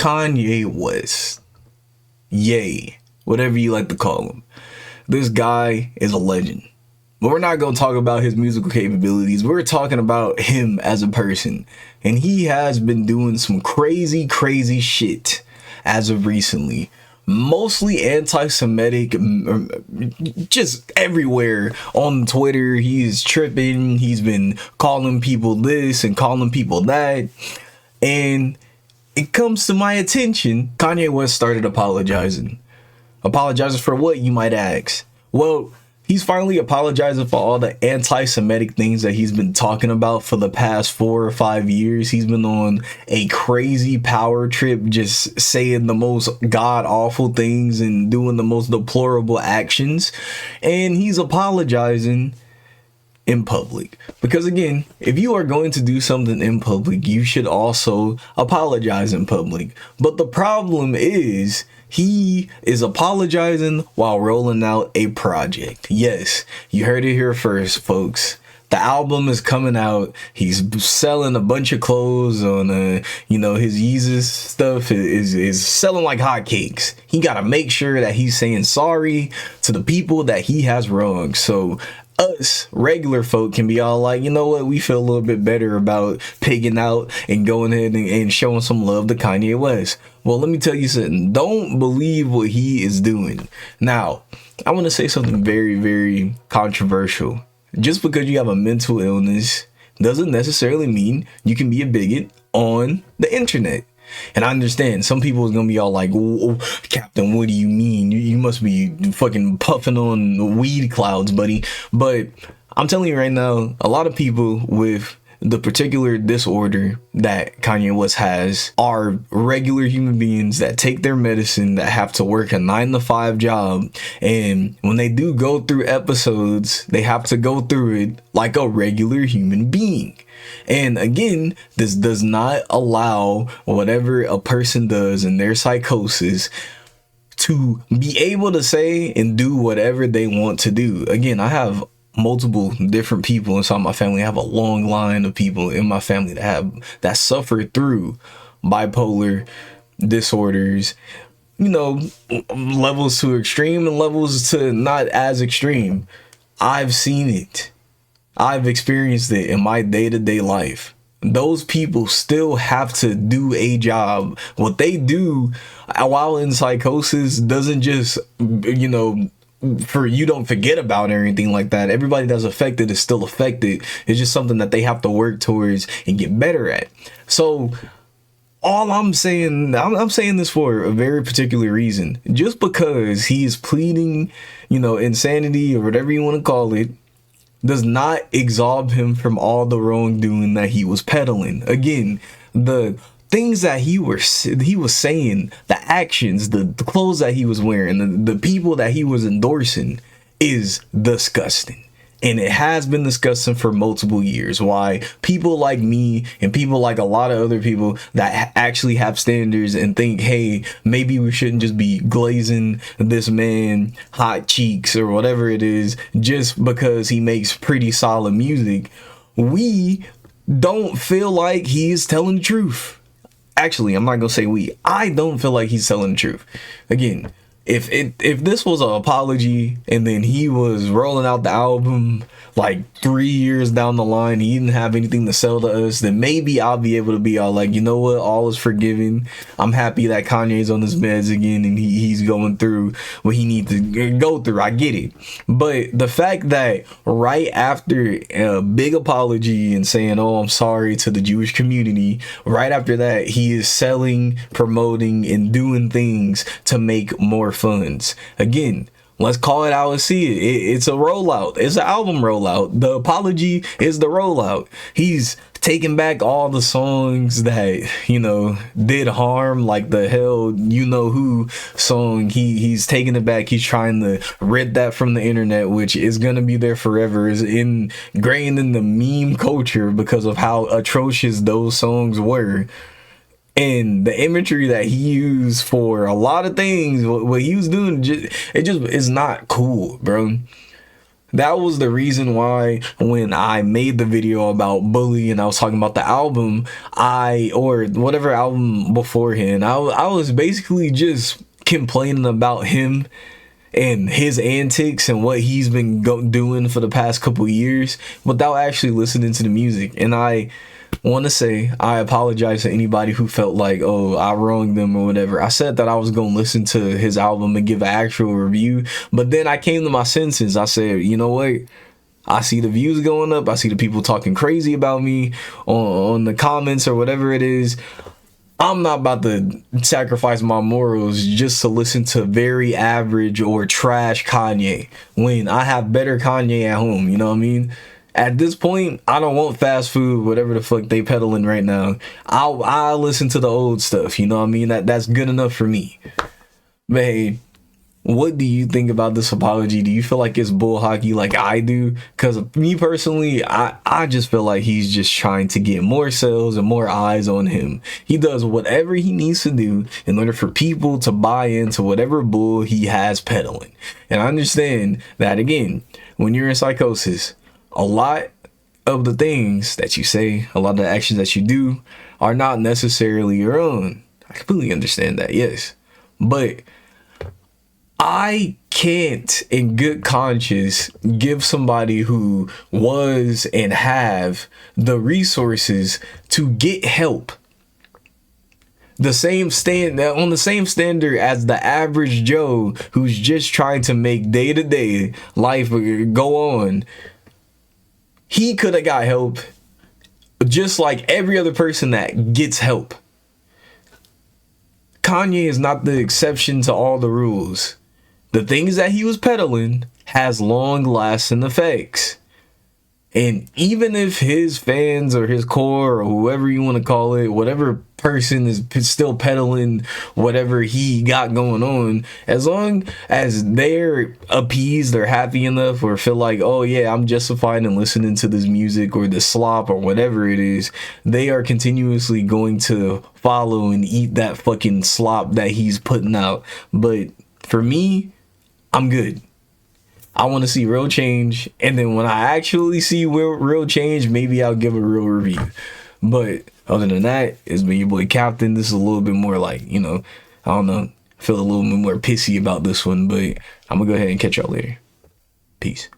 Kanye West, yay, whatever you like to call him, this guy is a legend. But we're not going to talk about his musical capabilities. We're talking about him as a person. And he has been doing some crazy, crazy shit as of recently. Mostly anti-Semitic, just everywhere on Twitter. He's tripping. He's been calling people this and calling people that. And it comes to my attention, Kanye West started apologizing. Apologizing for what, you might ask? Well, he's finally apologizing for all the anti-Semitic things that he's been talking about for the past 4 or 5 years. He's been on a crazy power trip, just saying the most god-awful things and doing the most deplorable actions. And he's apologizing in public. Because again, if you are going to do something in public, you should also apologize in public. But the problem is, he is apologizing while rolling out a project. Yes, you heard it here first, folks. The album is coming out. He's selling a bunch of clothes on, his Yeezus stuff is selling like hotcakes. He got to make sure that he's saying sorry to the people that he has wronged. So us regular folk can be all like, you know what, we feel a little bit better about pigging out and going ahead and showing some love to Kanye West. Well, let me tell you something. Don't believe what he is doing. Now, I want to say something very, very controversial. Just because you have a mental illness doesn't necessarily mean you can be a bigot on the internet. And I understand some people is going to be all like, oh, Captain, what do you mean? You must be fucking puffing on weed clouds, buddy. But I'm telling you right now, a lot of people with the particular disorder that Kanye West has are regular human beings that take their medicine, that have to work a 9-to-5 job. And when they do go through episodes, they have to go through it like a regular human being. And again, this does not allow whatever a person does in their psychosis to be able to say and do whatever they want to do. Again, I have multiple different people inside my family. I have a long line of people in my family that suffer through bipolar disorders, levels to extreme and levels to not as extreme. I've seen it. I've experienced it in my day-to-day life. Those people still have to do a job. What they do while in psychosis doesn't just, for you don't forget about or anything like that. Everybody that's affected is still affected. It's just something that they have to work towards and get better at. So all I'm saying, I'm saying this for a very particular reason. Just because he is pleading, insanity or whatever you want to call it, does not absolve him from all the wrongdoing that he was peddling. Again, the things that he was saying, the actions, the clothes that he was wearing, the people that he was endorsing is disgusting. And it has been disgusting for multiple years. Why people like me and people like a lot of other people that actually have standards and think, hey, maybe we shouldn't just be glazing this man hot cheeks or whatever it is just because he makes pretty solid music. We don't feel like he's telling the truth. Actually, I'm not going to say we. I don't feel like he's telling the truth. Again, if this was an apology and then he was rolling out the album like 3 years down the line, he didn't have anything to sell to us, then maybe I'll be able to be all like, you know what, all is forgiven. I'm happy that Kanye's on his meds again and he's going through what he needs to go through. I get it. But the fact that right after a big apology and saying, oh, I'm sorry to the Jewish community, right after that, he is selling, promoting, and doing things to make more funds. Again, let's call it how I see it. It's a rollout. It's an album rollout. The apology is the rollout. He's taking back all the songs that, did harm, like the Hell You Know Who song. He's taking it back. He's trying to rid that from the internet, which is going to be there forever. Is ingrained in the meme culture because of how atrocious those songs were. And the imagery that he used for a lot of things, what he was doing, it just is not cool, bro. That was the reason why when I made the video about Bully and I was talking about the album, or whatever album beforehand, I was basically just complaining about him and his antics and what he's been doing for the past couple years without actually listening to the music. And I want to say I apologize to anybody who felt like, oh, I wronged them or whatever. I said that I was going to listen to his album and give an actual review, but then I came to my senses. I said, you know what? I see the views going up. I see the people talking crazy about me on the comments or whatever it is. I'm not about to sacrifice my morals just to listen to very average or trash Kanye when I have better Kanye at home. You know what I mean? At this point, I don't want fast food, whatever the fuck they peddling right now. I'll listen to the old stuff. You know what I mean? That's good enough for me. But hey, what do you think about this apology? Do you feel like it's bull hockey like I do? Because me personally, I just feel like he's just trying to get more sales and more eyes on him. He does whatever he needs to do in order for people to buy into whatever bull he has peddling. And I understand that, again, when you're in psychosis, a lot of the things that you say, a lot of the actions that you do are not necessarily your own. I completely understand that, yes. But I can't, in good conscience, give somebody who was and have the resources to get help on the same standard as the average Joe who's just trying to make day-to-day life go on. He could have got help just like every other person that gets help. Kanye is not the exception to all the rules. The things that he was peddling has long-lasting effects. And even if his fans or his core or whoever you want to call it, whatever person is still peddling whatever he got going on, as long as they're appeased or happy enough or feel like, oh yeah, I'm justified in listening to this music or this slop or whatever it is, they are continuously going to follow and eat that fucking slop that he's putting out. But for me, I'm good. I want to see real change, and then when I actually see real change, maybe I'll give a real review. But other than that, it's been your boy Captain. This is a little bit more like, I don't know, I feel a little bit more pissy about this one, but I'm gonna go ahead and catch y'all later. Peace.